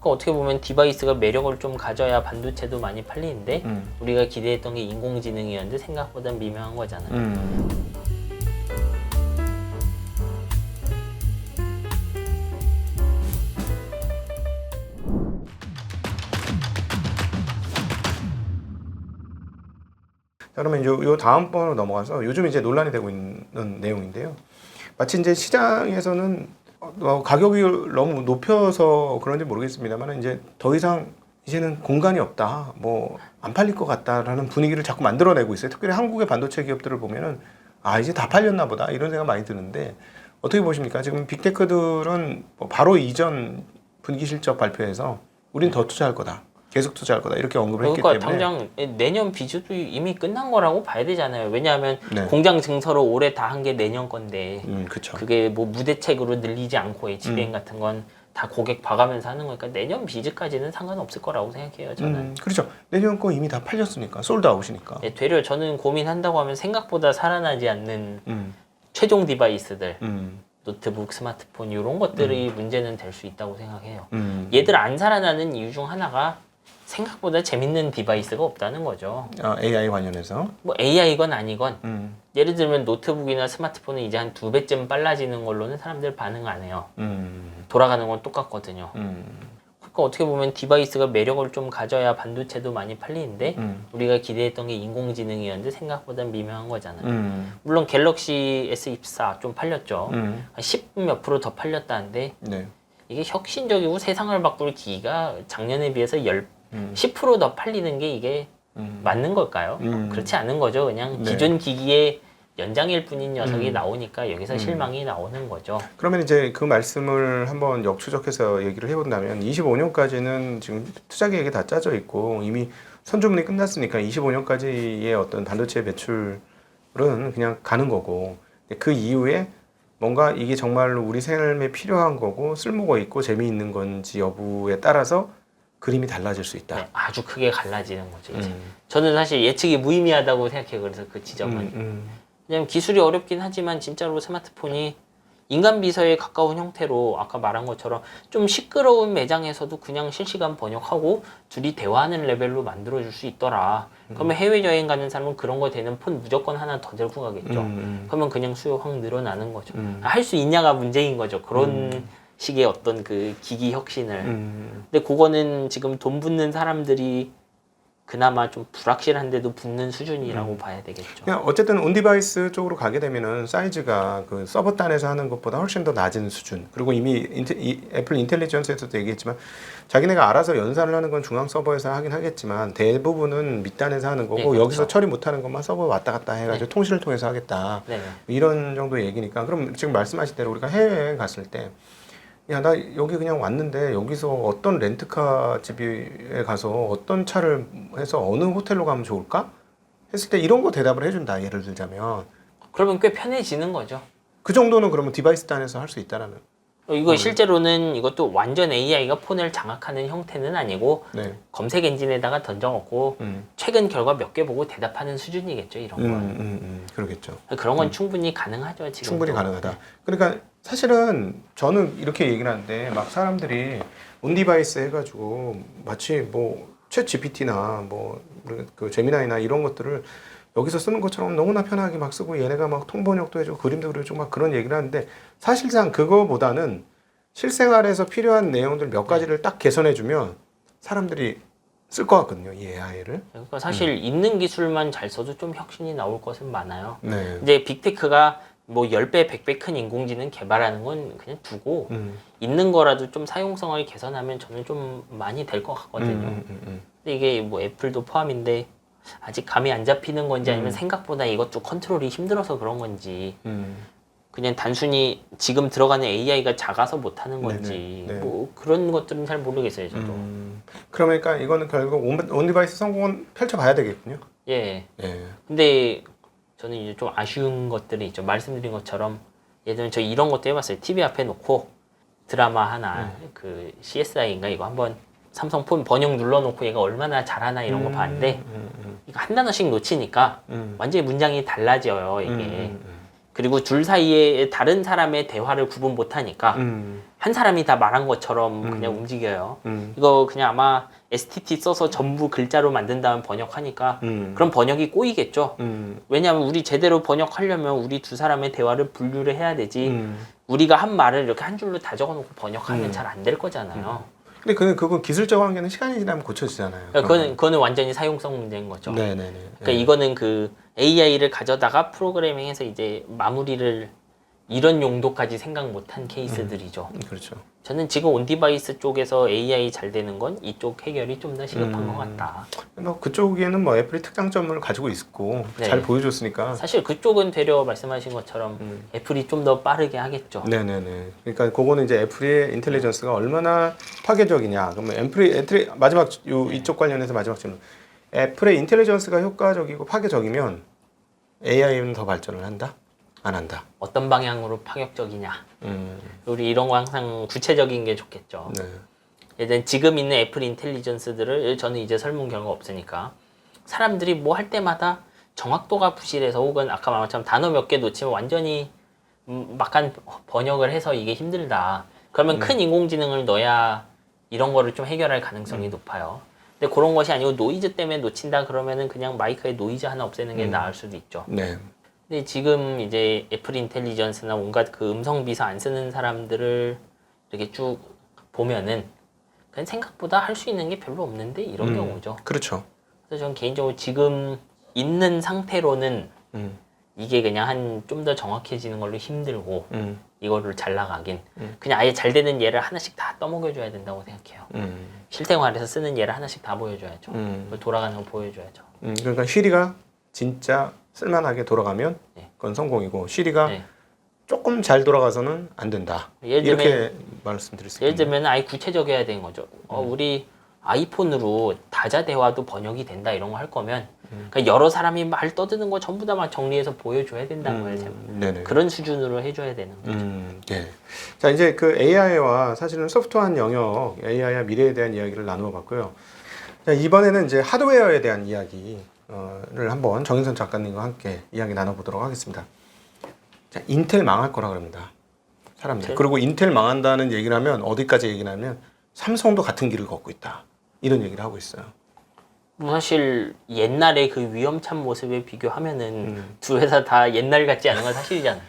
그러니까 어떻게 보면 디바이스가 매력을 좀 가져야 반도체도 많이 팔리는데 우리가 기대했던 게 인공지능이었는데 생각보다 미묘한 거잖아요. 자, 그러면 요 다음 번으로 넘어가서 요즘 이제 논란이 되고 있는 내용인데요. 마치 이제 시장에서는 가격이 너무 높여서 그런지 모르겠습니다만 이제 더 이상 이제는 공간이 없다, 뭐 안 팔릴 것 같다라는 분위기를 자꾸 만들어내고 있어요. 특별히 한국의 반도체 기업들을 보면은 이제 다 팔렸나 보다 이런 생각 많이 드는데 어떻게 보십니까? 지금 빅테크들은 뭐 바로 이전 분기 실적 발표에서 우린 더 투자할 거다, 계속 투자할 거다 이렇게 언급을 했기 그러니까 때문에 당장 내년 비주도 이미 끝난 거라고 봐야 되잖아요. 왜냐하면 네. 공장 증설을 올해 다 한 게 내년 건데 그렇죠. 그게 뭐 무대책으로 늘리지 않고 HBM 같은 건 다 고객 봐가면서 하는 거니까 내년 비즈까지는 상관없을 거라고 생각해요. 저는. 그렇죠. 내년 거 이미 다 팔렸으니까 솔드아웃이니까. 네, 되려 저는 고민한다고 하면 생각보다 살아나지 않는 최종 디바이스들, 노트북, 스마트폰 이런 것들이 문제는 될 수 있다고 생각해요. 얘들 안 살아나는 이유 중 하나가 생각보다 재밌는 디바이스가 없다는 거죠. AI 관련해서. 뭐 AI건 아니건 예를 들면 노트북이나 스마트폰은 이제 한 2배쯤 빨라지는 걸로는 사람들 반응 안 해요. 돌아가는 건 똑같거든요. 그러니까 어떻게 보면 디바이스가 매력을 좀 가져야 반도체도 많이 팔리는데 우리가 기대했던 게 인공지능이었는데 생각보다 미묘한 거잖아요. 물론 갤럭시 S24 좀 팔렸죠. 한 10 몇 프로 더 팔렸다는데 네. 이게 혁신적이고 세상을 바꿀 기기가 작년에 비해서 10%더 팔리는 게 이게 맞는 걸까요? 그렇지 않은 거죠. 그냥 네. 기존 기기의 연장일 뿐인 녀석이 나오니까 여기서 실망이 나오는 거죠. 그러면 이제 그 말씀을 한번 역추적해서 얘기를 해본다면 25년까지는 지금 투자 계획이 다 짜져 있고 이미 선주문이 끝났으니까 25년까지의 어떤 반도체 매출은 그냥 가는 거고 그 이후에 뭔가 이게 정말로 우리 삶에 필요한 거고 쓸모가 있고 재미있는 건지 여부에 따라서 그림이 달라질 수 있다. 네, 아주 크게 갈라지는 거죠. 이제. 저는 사실 예측이 무의미하다고 생각해요. 그래서 그 지점은. 왜냐면 기술이 어렵긴 하지만 진짜로 스마트폰이 인간 비서에 가까운 형태로 아까 말한 것처럼 좀 시끄러운 매장에서도 그냥 실시간 번역하고 둘이 대화하는 레벨로 만들어줄 수 있더라. 그러면 해외여행 가는 사람은 그런 거 되는 폰 무조건 하나 더 들고 가겠죠. 그러면 그냥 수요 확 늘어나는 거죠. 할 수 있냐가 문제인 거죠. 그런 식의 어떤 그 기기 혁신을. 근데 그거는 지금 돈 붓는 사람들이 그나마 좀 불확실한데도 붙는 수준이라고 봐야 되겠죠. 그냥 어쨌든 온디바이스 쪽으로 가게 되면은 사이즈가 그 서버 단에서 하는 것보다 훨씬 더 낮은 수준. 그리고 이미 애플 인텔리전스에서도 얘기했지만 자기네가 알아서 연산을 하는 건 중앙 서버에서 하긴 하겠지만 대부분은 밑단에서 하는 거고 네, 그렇죠. 여기서 처리 못하는 것만 서버 왔다 갔다 해가지고 통신을 통해서 하겠다. 네. 이런 정도의 얘기니까 그럼 지금 말씀하신 대로 우리가 해외여행 갔을 때 야, 나 여기 그냥 왔는데 여기서 어떤 렌트카 집에 가서 어떤 차를 해서 어느 호텔로 가면 좋을까? 했을 때 이런 거 대답을 해준다. 예를 들자면 그러면 꽤 편해지는 거죠. 그 정도는 그러면 디바이스 단에서 할 수 있다라는. 이거 실제로는 이것도 완전 AI가 폰을 장악하는 형태는 아니고 네. 검색 엔진에다가 던져놓고 최근 결과 몇 개 보고 대답하는 수준이겠죠. 이런 건. 그러겠죠. 그런 건 충분히 가능하죠. 지금 충분히 가능하다. 그러니까 사실은 저는 이렇게 얘기를 하는데 막 사람들이 온디바이스 해가지고 마치 뭐 챗 GPT나 뭐 그 제미나이나 이런 것들을 여기서 쓰는 것처럼 너무나 편하게 막 쓰고 얘네가 막 통번역도 해주고 그림도 그려주고 막 그런 얘기를 하는데 사실상 그거보다는 실생활에서 필요한 내용들 몇 가지를 딱 개선해주면 사람들이 쓸 것 같거든요, 이 AI를. 그러니까 사실 있는 기술만 잘 써도 좀 혁신이 나올 것은 많아요. 네. 이제 빅테크가 뭐 10배, 100배 큰 인공지능 개발하는 건 그냥 두고 있는 거라도 좀 사용성을 개선하면 저는 좀 많이 될 것 같거든요. 근데 이게 뭐 애플도 포함인데 아직 감이 안 잡히는 건지 아니면 생각보다 이것도 컨트롤이 힘들어서 그런 건지 그냥 단순히 지금 들어가는 AI가 작아서 못하는 건지 네네. 네. 뭐 그런 것들은 잘 모르겠어요. 저도. 그러니까 이거는 결국 온디바이스 성공은 펼쳐봐야 되겠군요. 예. 예. 근데 저는 이제 좀 아쉬운 것들이 있죠. 말씀드린 것처럼 예를 들면 저 이런 것도 해봤어요. TV 앞에 놓고 드라마 하나 그 CSI인가 이거 한번 삼성 폰 번역 눌러놓고 얘가 얼마나 잘하나 이런 거 봤는데 이거 한 단어씩 놓치니까 완전히 문장이 달라져요. 이게 그리고 둘 사이에 다른 사람의 대화를 구분 못하니까 한 사람이 다 말한 것처럼 그냥 움직여요. 이거 그냥 아마 STT 써서 전부 글자로 만든 다음 번역하니까 그럼 번역이 꼬이겠죠. 왜냐하면 우리 제대로 번역하려면 우리 두 사람의 대화를 분류를 해야 되지. 우리가 한 말을 이렇게 한 줄로 다 적어놓고 번역하면 잘 안 될 거잖아요. 근데 그건 기술적 한계는 시간이 지나면 고쳐지잖아요. 그거는 완전히 사용성 문제인 거죠. 네네네. 그러니까 이거는 그 AI를 가져다가 프로그래밍해서 이제 마무리를 이런 용도까지 생각 못한 케이스들이죠. 그렇죠. 저는 지금 온디바이스 쪽에서 AI 잘 되는 건 이쪽 해결이 좀 더 시급한 것 같다. 뭐 그쪽에는 뭐 애플이 특장점을 가지고 있고 네. 잘 보여줬으니까. 사실 그쪽은 되려 말씀하신 것처럼 애플이 좀 더 빠르게 하겠죠. 네네네. 그러니까 그거는 이제 애플의 인텔리전스가 얼마나 파괴적이냐. 그러면 애플이 마지막 이쪽 관련해서 마지막 질문. 애플의 인텔리전스가 효과적이고 파괴적이면 AI는 더 발전을 한다? 안 한다? 어떤 방향으로 파격적이냐. 우리 이런 거 항상 구체적인 게 좋겠죠. 네. 예전 지금 있는 애플 인텔리전스들을 저는 이제 설문 결과 없으니까 사람들이 뭐 할 때마다 정확도가 부실해서 혹은 아까 말한 것처럼 단어 몇 개 놓치면 완전히 막간 번역을 해서 이게 힘들다. 그러면 큰 인공지능을 넣어야 이런 거를 좀 해결할 가능성이 높아요. 근데 그런 것이 아니고 노이즈 때문에 놓친다 그러면은 그냥 마이크에 노이즈 하나 없애는 게 나을 수도 있죠. 네. 근데 지금 이제 애플 인텔리전스나 온갖 그 음성 비서 안 쓰는 사람들을 이렇게 쭉 보면은 그냥 생각보다 할 수 있는 게 별로 없는데 이런 경우죠. 그렇죠. 그래서 저는 개인적으로 지금 있는 상태로는 이게 그냥 한 좀 더 정확해지는 걸로 힘들고 이거를 잘 나가긴 그냥 아예 잘 되는 예를 하나씩 다 떠먹여줘야 된다고 생각해요. 실생활에서 쓰는 예를 하나씩 다 보여줘야죠. 돌아가는 거 보여줘야죠. 그러니까 시리가 진짜 쓸만하게 돌아가면 네. 그건 성공이고 시리가 네. 조금 잘 돌아가서는 안 된다. 예를 이렇게 말씀드릴 수 예를 있겠네요. 들면 아예 구체적이어야 되는 거죠. 우리 아이폰으로 다자 대화도 번역이 된다 이런 거 할 거면 그러니까 여러 사람이 말 떠드는 거 전부 다 막 정리해서 보여줘야 된다는 거예요. 네네. 그런 수준으로 해줘야 되는 거죠. 네. 자 이제 그 AI와 사실은 소프트한 영역, AI와 미래에 대한 이야기를 나누어 봤고요. 자, 이번에는 이제 하드웨어에 대한 이야기를 한번 정인선 작가님과 함께 이야기 나눠보도록 하겠습니다. 자, 인텔 망할 거라 그럽니다. 사람들. 그리고 인텔 망한다는 얘기를 하면 어디까지 얘기를 하면 삼성도 같은 길을 걷고 있다. 이런 얘기를 하고 있어요. 뭐 사실 옛날에 그 위험찬 모습에 비교하면은 두 회사 다 옛날 같지 않은 건 사실이잖아요.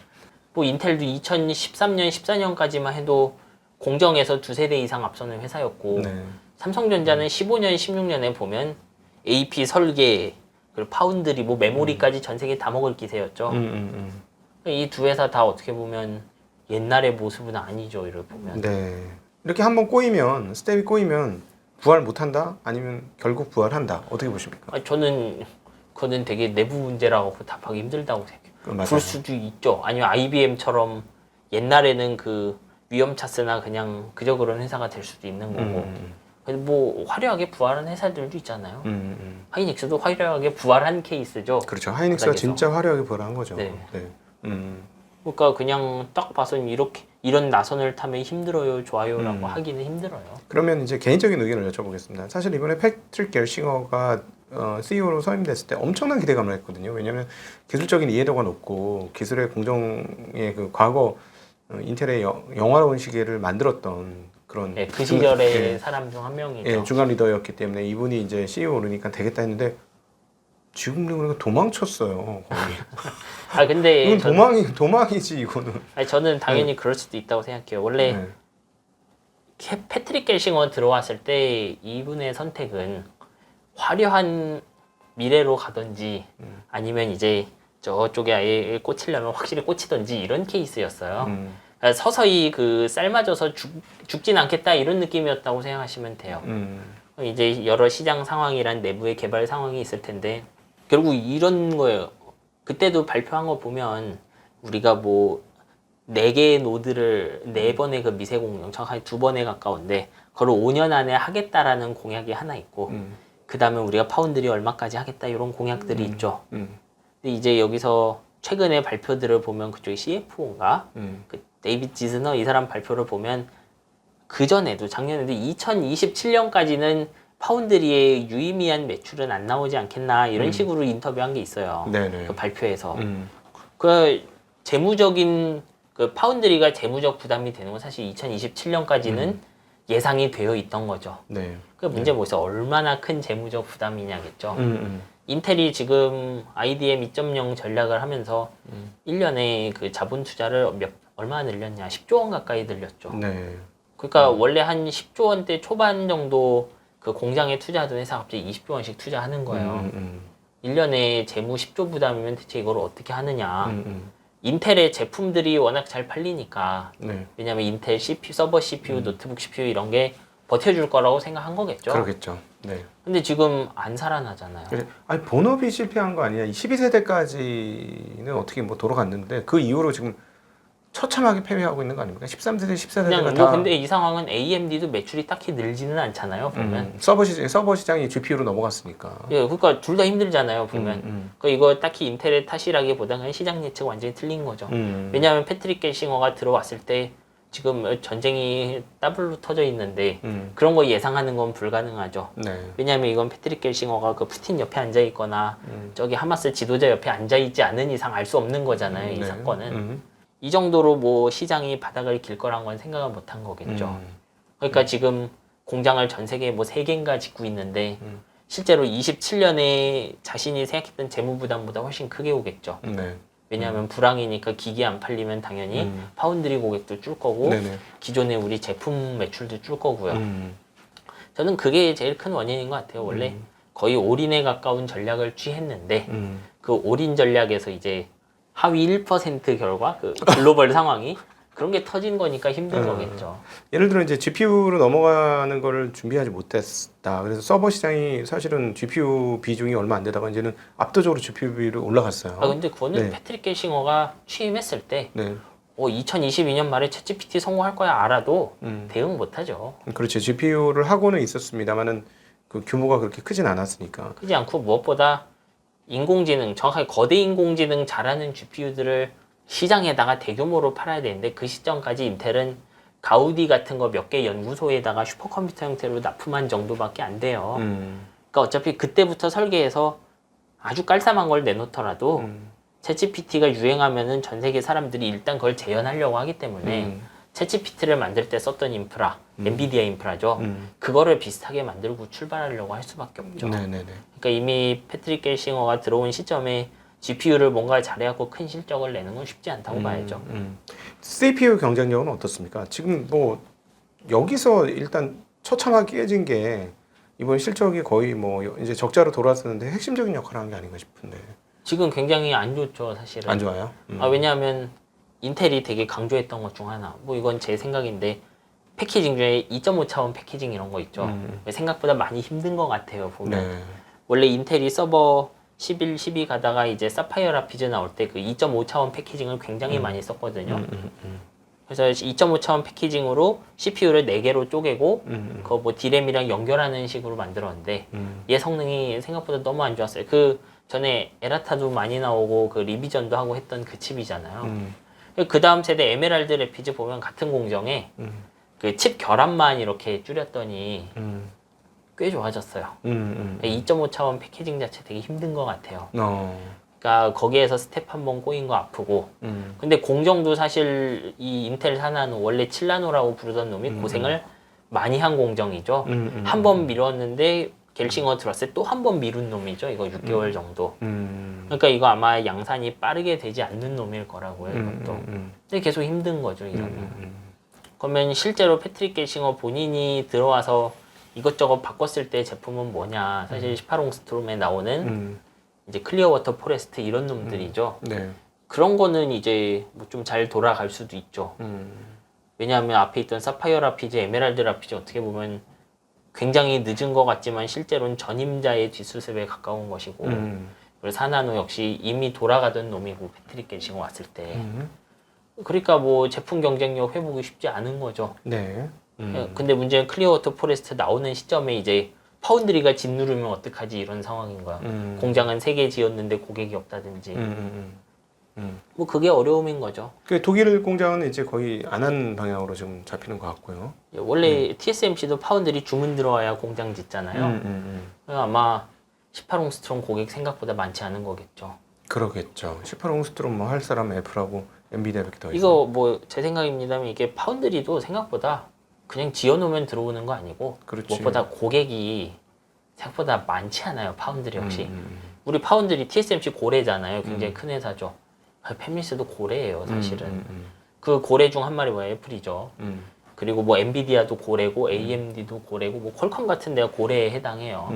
뭐 인텔도 2013년, 14년까지만 해도 공정에서 두세 대 이상 앞서는 회사였고 네. 삼성전자는 15년, 16년에 보면 AP 설계, 그리고 파운드리, 뭐 메모리까지 전 세계 다 먹을 기세였죠. 이 두 회사 다 어떻게 보면 옛날의 모습은 아니죠, 이를 보면. 네. 이렇게 한번 꼬이면 스텝이 꼬이면 부활 못한다? 아니면 결국 부활한다? 어떻게 보십니까? 저는 그거는 되게 내부 문제라고 답하기 힘들다고 생각해요. 맞아요. 그럴 수도 있죠. 아니면 IBM처럼 옛날에는 그 위험차스나 그냥 그저 그런 회사가 될 수도 있는 거고. 근데 뭐 화려하게 부활한 회사들도 있잖아요. 하이닉스도 화려하게 부활한 케이스죠. 그렇죠. 하이닉스가 바닥에서. 진짜 화려하게 부활한 거죠. 네. 네. 그러니까 그냥 딱 봐서 이런 나선을 타면 힘들어요, 좋아요라고 하기는 힘들어요. 그러면 이제 개인적인 의견을 여쭤보겠습니다. 사실 이번에 패트릭 겔싱어가 CEO로 선임됐을 때 엄청난 기대감을 했거든요. 왜냐하면 기술적인 이해도가 높고 기술의 공정의 그 과거 인텔의 영화로운 시계를 만들었던 그런 네, 그 시절의 예, 사람 중 한 명이죠. 예, 중간 리더였기 때문에 이분이 이제 CEO 오르니까 되겠다 했는데 지금 보니까 도망쳤어요. 거의. 근데 이건 도망이지 이거는. 저는 당연히 그럴 수도 있다고 생각해요. 원래 네. 패트릭 겔싱어 들어왔을 때 이분의 선택은 화려한 미래로 가든지 아니면 이제 저쪽에 아예 꽂히려면 확실히 꽂히든지 이런 케이스였어요. 서서히 그 삶아져서 죽진 않겠다 이런 느낌이었다고 생각하시면 돼요. 이제 여러 시장 상황이란 내부의 개발 상황이 있을 텐데 결국 이런 거예요. 그때도 발표한 거 보면 우리가 뭐 4개의 노드를 4번의 그 미세 공정, 정확하게 2번에 가까운데 그걸 5년 안에 하겠다라는 공약이 하나 있고 그 다음에 우리가 파운드리 얼마까지 하겠다 이런 공약들이 있죠. 근데 이제 여기서 최근에 발표들을 보면 그쪽에 CFO인가 그 데이비드 지스너 이 사람 발표를 보면 그 전에도 작년에도 2027년까지는 파운드리의 유의미한 매출은 안 나오지 않겠나 이런 식으로 인터뷰한 게 있어요. 네네. 그 발표에서. 재무적인 그 파운드리가 재무적 부담이 되는 건 사실 2027년까지는 예상이 되어 있던 거죠. 네. 그 문제 뭐있어 얼마나 큰 재무적 부담이냐겠죠. 인텔이 지금 IDM 2.0 전략을 하면서 1년에 그 자본 투자를 얼마 늘렸냐? 10조 원 가까이 늘렸죠. 네. 그러니까 원래 한 10조 원대 초반 정도 그 공장에 투자하던 회사 갑자기 20조 원씩 투자하는 거예요. 1년에 재무 10조 부담이면 대체 이걸 어떻게 하느냐. 인텔의 제품들이 워낙 잘 팔리니까. 네. 왜냐면 인텔 CPU, 서버 CPU, 노트북 CPU 이런 게 버텨줄 거라고 생각한 거겠죠. 그러겠죠. 네. 근데 지금 안 살아나잖아요. 아니 본업이 실패한 거 아니야? 12세대까지는 어떻게 뭐 돌아갔는데 그 이후로 지금 처참하게 패배하고 있는 거 아닙니까? 13세대, 14세대가 그냥 다. 뭐 근데 이 상황은 AMD도 매출이 딱히 늘지는 않잖아요. 보면. 서버 시장이 GPU로 넘어갔으니까. 예, 그러니까 둘 다 힘들잖아요. 보면. 그러니까 이거 딱히 인텔의 탓이라기보다는 시장 예측 완전히 틀린 거죠. 왜냐하면 패트릭 겔싱어가 들어왔을 때 지금 전쟁이 더블로 터져 있는데 그런 거 예상하는 건 불가능하죠. 네. 왜냐하면 이건 패트릭 겔싱어가 그 푸틴 옆에 앉아 있거나 저기 하마스 지도자 옆에 앉아 있지 않은 이상 알 수 없는 거잖아요. 이 네. 사건은. 이 정도로 뭐 시장이 바닥을 길 거란 건 생각을 못 한 거겠죠. 그러니까 지금 공장을 전 세계에 뭐 3개인가 짓고 있는데 실제로 27년에 자신이 생각했던 재무 부담보다 훨씬 크게 오겠죠. 네. 왜냐하면 불황이니까 기기 안 팔리면 당연히 파운드리 고객도 줄 거고 네네. 기존의 우리 제품 매출도 줄 거고요. 저는 그게 제일 큰 원인인 것 같아요. 원래 거의 올인에 가까운 전략을 취했는데 그 올인 전략에서 이제 하위 1% 결과 그 글로벌 상황이 그런 게 터진 거니까 힘든 거겠죠. 예를 들어 이제 GPU로 넘어가는 거를 준비하지 못했다. 그래서 서버 시장이 사실은 GPU 비중이 얼마 안 되다가 이제는 압도적으로 GPU로 올라갔어요. 아 근데 그거는 네. 패트릭 겔싱어가 취임했을 때 네. 2022년 말에 챗GPT 성공할 거야 알아도 대응 못 하죠. 그렇죠. GPU를 하고는 있었습니다만은 그 규모가 그렇게 크진 않았으니까. 크지 않고 무엇보다 인공지능, 정확하게 거대 인공지능 잘하는 GPU들을 시장에다가 대규모로 팔아야 되는데 그 시점까지 인텔은 가우디 같은 거 몇 개 연구소에다가 슈퍼컴퓨터 형태로 납품한 정도밖에 안 돼요. 그러니까 어차피 그때부터 설계해서 아주 깔쌈한 걸 내놓더라도 챗GPT가 유행하면은 전 세계 사람들이 일단 그걸 재현하려고 하기 때문에 챗GPT를 만들 때 썼던 인프라, 엔비디아 인프라죠. 그거를 비슷하게 만들고 출발하려고 할 수밖에 없죠. 네네네. 그러니까 이미 패트릭 겔싱어가 들어온 시점에 GPU를 뭔가 잘해갖고 큰 실적을 내는 건 쉽지 않다고 봐야죠. CPU 경쟁력은 어떻습니까? 지금 뭐 여기서 일단 처참하게 깨진 게 이번 실적이 거의 뭐 이제 적자로 돌아왔었는데 핵심적인 역할을 한 게 아닌가 싶은데. 지금 굉장히 안 좋죠, 사실은. 안 좋아요? 왜냐하면 인텔이 되게 강조했던 것 중 하나, 뭐 이건 제 생각인데 패키징 중에 2.5 차원 패키징 이런 거 있죠. 생각보다 많이 힘든 것 같아요, 보면. 네. 원래 인텔이 서버 11, 12 가다가 이제 사파이어 라피즈 나올 때 그 2.5 차원 패키징을 굉장히 많이 썼거든요. 그래서 2.5 차원 패키징으로 CPU를 4개로 쪼개고 그거 뭐 D램이랑 연결하는 식으로 만들었는데 얘 성능이 생각보다 너무 안 좋았어요. 그 전에 에라타도 많이 나오고 그 리비전도 하고 했던 그 칩이잖아요. 그 다음 세대 에메랄드 래피즈 보면 같은 공정에 그 칩 결합만 이렇게 줄였더니 꽤 좋아졌어요. 2.5 차원 패키징 자체 되게 힘든 것 같아요. 그러니까 거기에서 스텝 한 번 꼬인 거 아프고. 근데 공정도 사실 이 인텔 사나노 원래 7나노라고 부르던 놈이 고생을 많이 한 공정이죠. 한 번 미뤘는데 겔싱어 들어왔을 때 또 한 번 미룬 놈이죠. 이거 6개월 정도. 그러니까 이거 아마 양산이 빠르게 되지 않는 놈일 거라고요. 이것도. 근데 계속 힘든 거죠. 이러면. 그러면 실제로 패트릭 겔싱어 본인이 들어와서 이것저것 바꿨을 때 제품은 뭐냐. 사실 18옹스트롬에 나오는 이제 클리어 워터 포레스트 이런 놈들이죠. 네. 그런 거는 이제 뭐 좀 잘 돌아갈 수도 있죠. 왜냐하면 앞에 있던 사파이어 라피즈, 에메랄드 라피즈 어떻게 보면 굉장히 늦은 것 같지만 실제로는 전임자의 뒷수습에 가까운 것이고 그리고 사나노 역시 이미 돌아가던 놈이고 패트릭 겔싱어 왔을 때 그러니까 뭐 제품 경쟁력 회복이 쉽지 않은 거죠. 네. 근데 문제는 클리어워터 포레스트 나오는 시점에 이제 파운드리가 짓누르면 어떡하지 이런 상황인 거야. 공장은 3개 지었는데 고객이 없다든지. 뭐 그게 어려움인 거죠. 그 독일 공장은 이제 거의 안 한 방향으로 지금 잡히는 것 같고요. 원래 TSMC도 파운드리 주문 들어와야 공장 짓잖아요. 그래서 아마 18옹스트롬 고객 생각보다 많지 않은 거겠죠. 그러겠죠. 18옹스트롬 뭐 할 사람 애플하고 엔비디아밖에 더 있어요. 이거 뭐 제 생각입니다만 이게 파운드리도 생각보다 그냥 지어놓으면 들어오는 거 아니고 그렇지. 무엇보다 고객이 생각보다 많지 않아요. 파운드리 역시. 우리 파운드리 TSMC 고래잖아요. 굉장히 큰 회사죠. 팹리스도 고래예요, 사실은. 그 고래 중 한 마리 뭐야? 애플이죠. 그리고 뭐 엔비디아도 고래고 AMD도 고래고 뭐 퀄컴 같은 데가 고래에 해당해요.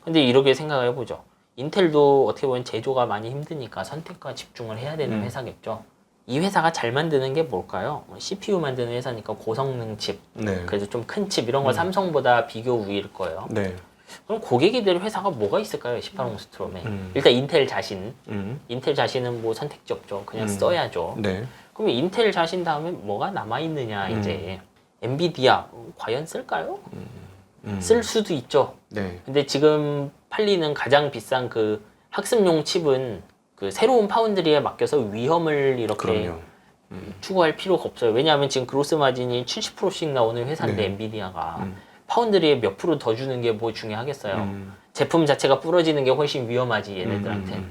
근데 이렇게 생각을 해보죠. 인텔도 어떻게 보면 제조가 많이 힘드니까 선택과 집중을 해야 되는 회사겠죠. 이 회사가 잘 만드는 게 뭘까요? CPU 만드는 회사니까 고성능 칩, 네. 그래도 좀 큰 칩 이런 거 삼성보다 비교 우위일 거예요. 네. 그럼 고객이 될 회사가 뭐가 있을까요? 18호 스트롬에. 일단 인텔 자신. 인텔 자신은 뭐 선택지 없죠. 그냥 써야죠. 네. 그럼 인텔 자신 다음에 뭐가 남아있느냐 이제. 엔비디아 과연 쓸까요? 쓸 수도 있죠. 네. 근데 지금 팔리는 가장 비싼 그 학습용 칩은 그 새로운 파운드리에 맡겨서 위험을 이렇게 그럼요. 추구할 필요가 없어요. 왜냐하면 지금 그로스 마진이 70%씩 나오는 회사인데 네. 엔비디아가 파운드리에 몇 프로 더 주는 게 뭐 중요하겠어요. 제품 자체가 부러지는 게 훨씬 위험하지 얘네들한테.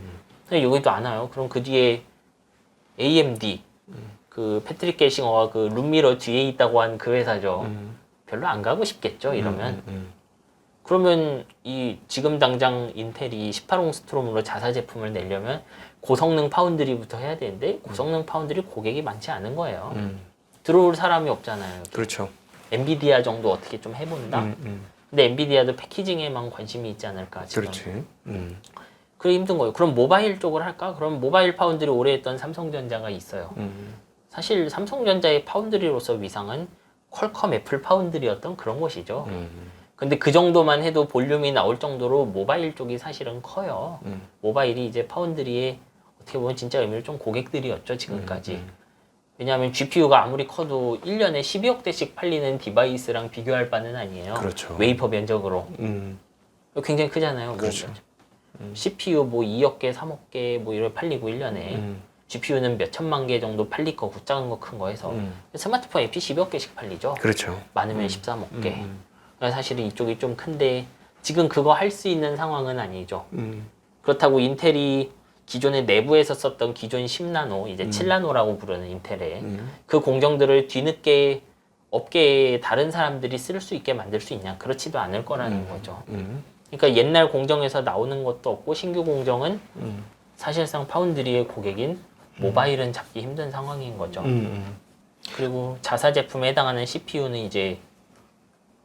근데 여기도 안 와요. 그럼 그 뒤에 AMD 그 패트릭 게싱어가 그 룸미러 뒤에 있다고 한 그 회사죠. 별로 안 가고 싶겠죠 이러면. 그러면 이 지금 당장 인텔이 18호 스트롬으로 자사 제품을 내려면 고성능 파운드리부터 해야 되는데 고성능 파운드리 고객이 많지 않은 거예요. 들어올 사람이 없잖아요. 그렇죠. 엔비디아 정도 어떻게 좀 해본다. 근데 엔비디아도 패키징에만 관심이 있지 않을까 지금. 그렇지. 그게 힘든 거예요. 그럼 모바일 쪽을 할까? 그럼 모바일 파운드리 오래 했던 삼성전자가 있어요. 사실 삼성전자의 파운드리로서 위상은 퀄컴 애플 파운드리였던 그런 것이죠. 근데 그 정도만 해도 볼륨이 나올 정도로 모바일 쪽이 사실은 커요. 모바일이 이제 파운드리에 어떻게 보면 진짜 의미를 좀 고객들이었죠, 지금까지. 왜냐하면 GPU가 아무리 커도 1년에 12억 대씩 팔리는 디바이스랑 비교할 바는 아니에요. 그렇죠. 웨이퍼 면적으로. 굉장히 크잖아요. 그렇죠. 뭐 CPU 뭐 2억 개, 3억 개 뭐 이렇게 팔리고 1년에. GPU는 몇 천만 개 정도 팔릴 거고 작은 거 큰 거 해서. 스마트폰 AP 10억 개씩 팔리죠. 그렇죠. 많으면 13억 개. 그러니까 사실은 이쪽이 좀 큰데 지금 그거 할 수 있는 상황은 아니죠. 그렇다고 인텔이 기존에 내부에서 썼던 기존 10나노, 이제 7나노라고 부르는 인텔의 그 공정들을 뒤늦게 업계에 다른 사람들이 쓸 수 있게 만들 수 있냐? 그렇지도 않을 거라는 거죠. 그러니까 옛날 공정에서 나오는 것도 없고 신규 공정은 사실상 파운드리의 고객인 모바일은 잡기 힘든 상황인 거죠. 그리고 자사 제품에 해당하는 CPU는 이제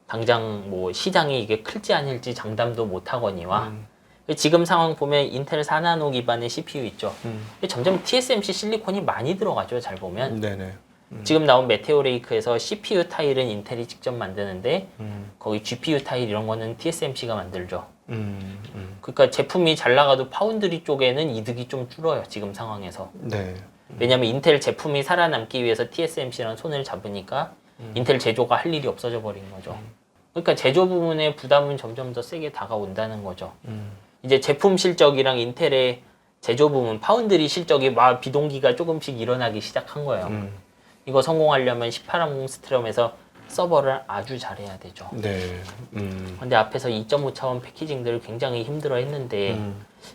당장 뭐 시장이 이게 클지 아닐지 장담도 못 하거니와 지금 상황 보면 인텔 4나노 기반의 CPU 있죠. 점점 TSMC 실리콘이 많이 들어가죠. 잘 보면. 네네. 지금 나온 메테오 레이크에서 CPU 타일은 인텔이 직접 만드는데 거기 GPU 타일 이런 거는 TSMC가 만들죠. 그러니까 제품이 잘 나가도 파운드리 쪽에는 이득이 좀 줄어요. 지금 상황에서. 네. 왜냐하면 인텔 제품이 살아남기 위해서 TSMC랑 손을 잡으니까 인텔 제조가 할 일이 없어져 버린 거죠. 그러니까 제조 부분의 부담은 점점 더 세게 다가온다는 거죠. 이제 제품 실적이랑 인텔의 제조 부분, 파운드리 실적이 막 비동기가 조금씩 일어나기 시작한 거예요. 이거 성공하려면 18항공 스트롬에서 서버를 아주 잘해야 되죠. 네. 근데 앞에서 2.5차원 패키징들을 굉장히 힘들어 했는데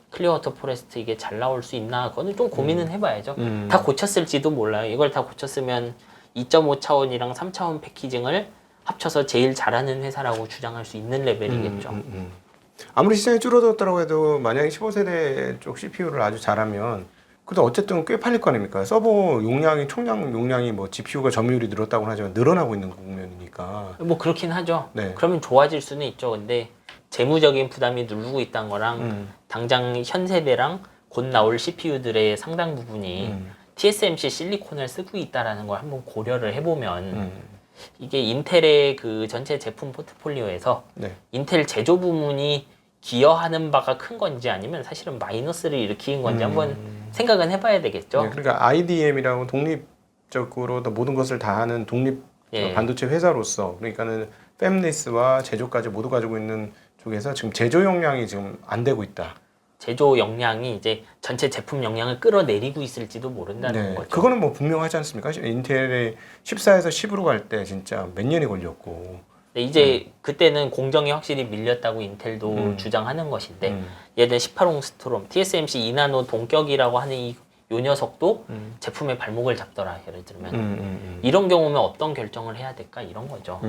클리어워터 포레스트 이게 잘 나올 수 있나? 그거는 좀 고민은 해봐야죠. 다 고쳤을지도 몰라요. 이걸 다 고쳤으면 2.5차원이랑 3차원 패키징을 합쳐서 제일 잘하는 회사라고 주장할 수 있는 레벨이겠죠. 아무리 시장이 줄어들었다고 해도 만약에 15세대 쪽 CPU를 아주 잘하면 그래도 어쨌든 꽤 팔릴 거 아닙니까? 서버 용량이 총량 용량이 뭐 GPU가 점유율이 늘었다고 하지만 늘어나고 있는 국면이니까. 뭐 그렇긴 하죠. 네. 그러면 좋아질 수는 있죠. 근데 재무적인 부담이 누르고 있다는 거랑 당장 현 세대랑 곧 나올 CPU들의 상당 부분이 TSMC 실리콘을 쓰고 있다라는 걸 한번 고려를 해보면 이게 인텔의 그 전체 제품 포트폴리오에서 네. 인텔 제조 부문이 기여하는 바가 큰 건지 아니면 사실은 마이너스를 일으키는 건지 한번 생각은 해봐야 되겠죠. 네, 그러니까 IDM이라고 독립적으로 모든 것을 다 하는 독립 예. 반도체 회사로서 그러니까는 팹리스와 제조까지 모두 가지고 있는 쪽에서 지금 제조 역량이 지금 안 되고 있다. 제조 역량이 이제 전체 제품 역량을 끌어내리고 있을지도 모른다는 네, 거죠. 그거는 뭐 분명하지 않습니까? 인텔의 14에서 10으로 갈 때 진짜 몇 년이 걸렸고. 근데 이제 그때는 공정이 확실히 밀렸다고 인텔도 주장하는 것인데 얘들 18호 스트롬, TSMC 2나노 동격이라고 하는 이 요 녀석도 제품의 발목을 잡더라. 예를 들면 이런 경우면 어떤 결정을 해야 될까 이런 거죠.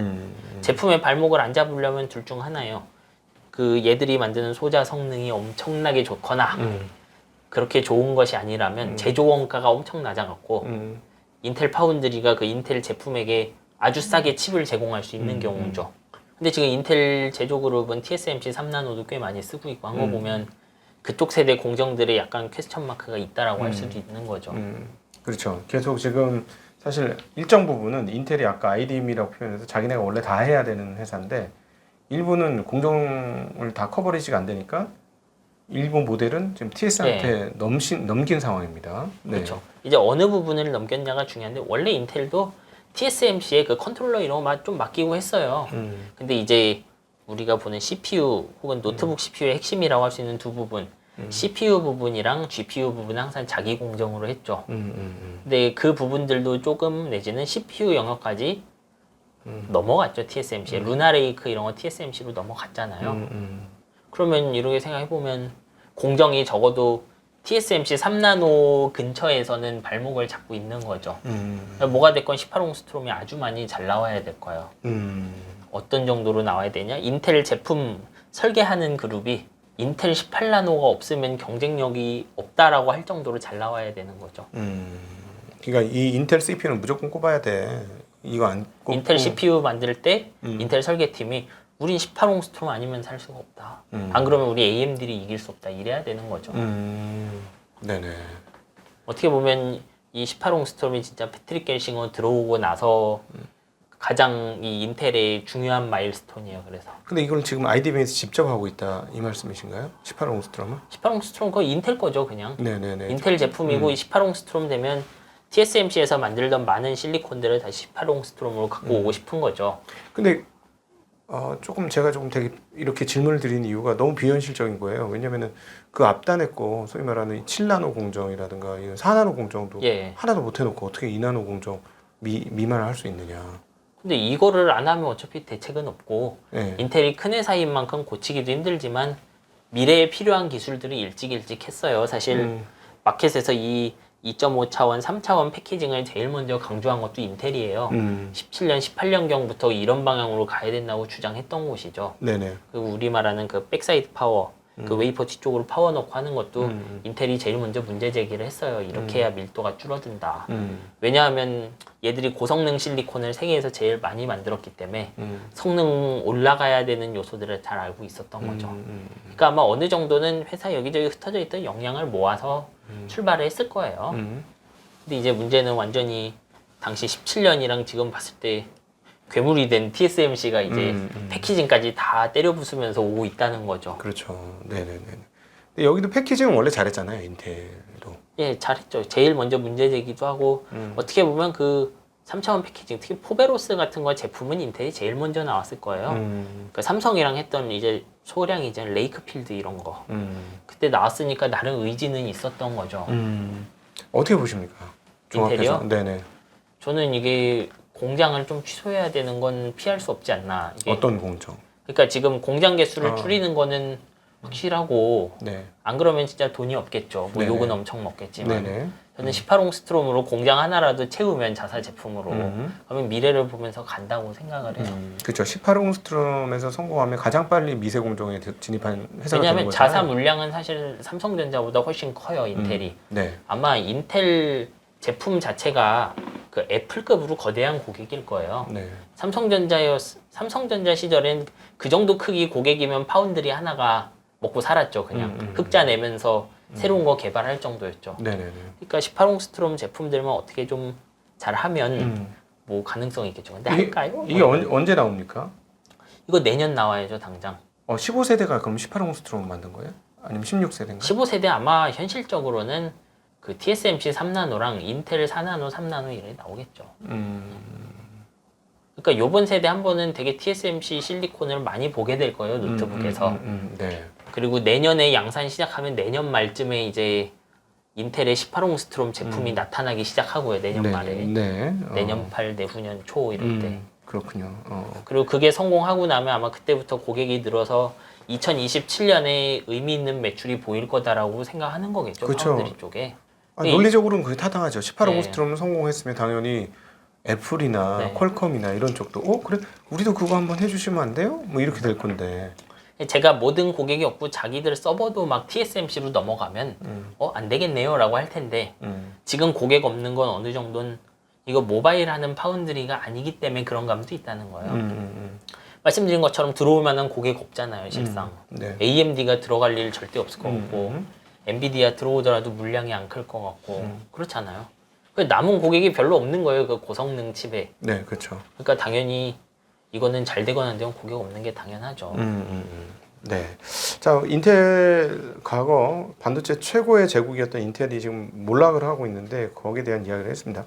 제품의 발목을 안 잡으려면 둘 중 하나예요. 그 얘들이 만드는 소자 성능이 엄청나게 좋거나 그렇게 좋은 것이 아니라면 제조 원가가 엄청 낮아갖고 인텔 파운드리가 그 인텔 제품에게 아주 싸게 칩을 제공할 수 있는 경우죠. 근데 지금 인텔 제조 그룹은 TSMC 3나노도 꽤 많이 쓰고 있고 한 거 보면 그쪽 세대 공정들의 약간 퀘스천 마크가 있다라고 할 수도 있는 거죠. 그렇죠. 계속 지금 사실 일정 부분은 인텔이 아까 IDM이라고 표현해서 자기네가 원래 다 해야 되는 회사인데 일부는 공정을 다 커버리지가 안 되니까 일부 모델은 지금 TS한테 넘긴 상황입니다. 네. 그렇죠. 이제 어느 부분을 넘겼냐가 중요한데 원래 인텔도 TSMC에 그 컨트롤러 이런 거 좀 맡기고 했어요. 근데 이제 우리가 보는 CPU 혹은 노트북 CPU의 핵심이라고 할 수 있는 두 부분 CPU 부분이랑 GPU 부분은 항상 자기 공정으로 했죠. 근데 그 부분들도 조금 내지는 CPU 영역까지 넘어갔죠. TSMC에 루나레이크 이런 거 TSMC로 넘어갔잖아요. 그러면 이렇게 생각해보면 공정이 적어도 TSMC 3나노 근처에서는 발목을 잡고 있는 거죠. 뭐가 됐건 18옹스트롬이 아주 많이 잘 나와야 될 거예요. 어떤 정도로 나와야 되냐? 인텔 제품 설계하는 그룹이 인텔 18나노가 없으면 경쟁력이 없다라고 할 정도로 잘 나와야 되는 거죠. 그러니까 이 인텔 CPU는 무조건 꼽아야 돼. 이거 안 꼽고 인텔 CPU 만들 때 인텔 설계팀이 우린 18옹스트롬 아니면 살 수가 없다. 안 그러면 우리 AMD를 이길 수 없다. 이래야 되는 거죠. 네네. 어떻게 보면 이 18옹스트롬이 진짜 패트릭 겔싱어 들어오고 나서 가장 이 인텔의 중요한 마일스톤이에요. 그래서 근데 이걸 지금 IDM에서 직접 하고 있다 이 말씀이신가요? 18옹스트롬은? 18옹스트롬 거의 인텔 거죠, 그냥. 네네네. 인텔 제품이고 18옹스트롬 되면 TSMC에서 만들던 많은 실리콘들을 다시 18옹스트롬으로 갖고 오고 싶은 거죠. 근데 조금 제가 조금 되게 이렇게 질문을 드린 이유가 너무 비현실적인 거예요. 왜냐면은 그 앞단에 거 소위 말하는 7나노 공정이라든가 이런 4나노 공정도 하나도 못 해놓고 어떻게 2나노 공정 미만을 할 수 있느냐. 근데 이거를 안 하면 어차피 대책은 없고 인텔이 큰 회사인 만큼 고치기도 힘들지만 미래에 필요한 기술들을 일찍 했어요. 사실 마켓에서 이 2.5차원, 3차원 패키징을 제일 먼저 강조한 것도 인텔이에요. 17년, 18년경부터 이런 방향으로 가야 된다고 주장했던 곳이죠. 네네. 그리고 우리 말하는 그 백사이드 파워, 그 웨이퍼 뒤쪽으로 파워 넣고 하는 것도 인텔이 제일 먼저 문제 제기를 했어요. 이렇게 해야 밀도가 줄어든다. 왜냐하면 얘들이 고성능 실리콘을 세계에서 제일 많이 만들었기 때문에 성능 올라가야 되는 요소들을 잘 알고 있었던 거죠. 그러니까 아마 어느 정도는 회사 여기저기 흩어져 있던 역량을 모아서 출발을 했을 거예요. 근데 이제 문제는 완전히 당시 17년이랑 지금 봤을 때 괴물이 된 TSMC가 이제 패키징까지 다 때려 부수면서 오고 있다는 거죠. 그렇죠. 네네네. 근데 여기도 패키징은 원래 잘했잖아요, 인텔도. 예, 잘했죠. 제일 먼저 문제 제기도 하고 어떻게 보면 그 3차원 패키징, 특히 포베로스 같은 거 제품은 인텔이 제일 먼저 나왔을 거예요. 그 삼성이랑 했던 이제 소량 이제 레이크필드 이런 거 그때 나왔으니까 나름 의지는 있었던 거죠. 어떻게 보십니까? 인텔이요? 종합해서. 네네. 저는 이게 공장을 좀 취소해야 되는 건 피할 수 없지 않나. 이게 어떤 공정? 그러니까 지금 공장 개수를 줄이는 거는 확실하고 네. 안 그러면 진짜 돈이 없겠죠. 뭐 네네. 욕은 엄청 먹겠지만 네네. 저는 18옹스트롬으로 공장 하나라도 채우면 자사 제품으로 그러면 미래를 보면서 간다고 생각을 해요. 그렇죠. 18옹스트롬에서 성공하면 가장 빨리 미세 공정에 진입한 회사가 되는 왜냐하면 거잖아요. 자사 물량은 사실 삼성전자보다 훨씬 커요. 인텔이. 네. 아마 인텔 제품 자체가 그 애플급으로 거대한 고객일 거예요. 네. 삼성전자 시절엔 그 정도 크기 고객이면 파운드리 하나가 먹고 살았죠. 그냥 흑자 내면서 새로운 거 개발할 정도였죠. 네네네. 그러니까 18옹스트롬 제품들만 어떻게 좀 잘하면 뭐 가능성이 있겠죠. 근데 할까요? 이게 언제 나옵니까? 이거 내년 나와야죠, 당장. 15세대가 그럼 18옹스트롬 만든 거예요? 아니면 16세대인가? 15세대 아마 현실적으로는 그 TSMC 3나노랑 인텔 4나노, 3나노 이렇게 나오겠죠. 그러니까 요번 세대 한 번은 되게 TSMC 실리콘을 많이 보게 될 거예요, 노트북에서. 네. 그리고 내년에 양산 시작하면 내년 말쯤에 이제 인텔의 18옹스트롬 제품이 나타나기 시작하고요, 내년 말에. 네. 내년 8, 내후년 초 이럴 때. 그렇군요. 그리고 그게 성공하고 나면 아마 그때부터 고객이 늘어서 2027년에 의미 있는 매출이 보일 거다라고 생각하는 거겠죠, 그쵸. 파운드리 쪽에. 논리적으로는 그게 타당하죠. 18호고스트롬 네. 성공했으면 당연히 애플이나 네. 퀄컴이나 이런 쪽도 그래 우리도 그거 한번 해주시면 안 돼요? 뭐 이렇게 될 건데. 제가 모든 고객이 없고 자기들 서버도 막 TSMC로 넘어가면 안 되겠네요 라고 할 텐데 지금 고객 없는 건 어느 정도는 이거 모바일 하는 파운드리가 아니기 때문에 그런 감도 있다는 거예요. 말씀드린 것처럼 들어올 만한 고객 없잖아요, 실상. 네. AMD가 들어갈 일 절대 없을 것 같고, 엔비디아 들어오더라도 물량이 안 클 것 같고, 그렇잖아요. 그 남은 고객이 별로 없는 거예요, 그 고성능 칩에. 네, 그렇죠. 그러니까 당연히 이거는 잘 되거나 안 되면 고객 없는 게 당연하죠. 네. 자, 인텔 과거 반도체 최고의 제국이었던 인텔이 지금 몰락을 하고 있는데 거기에 대한 이야기를 했습니다.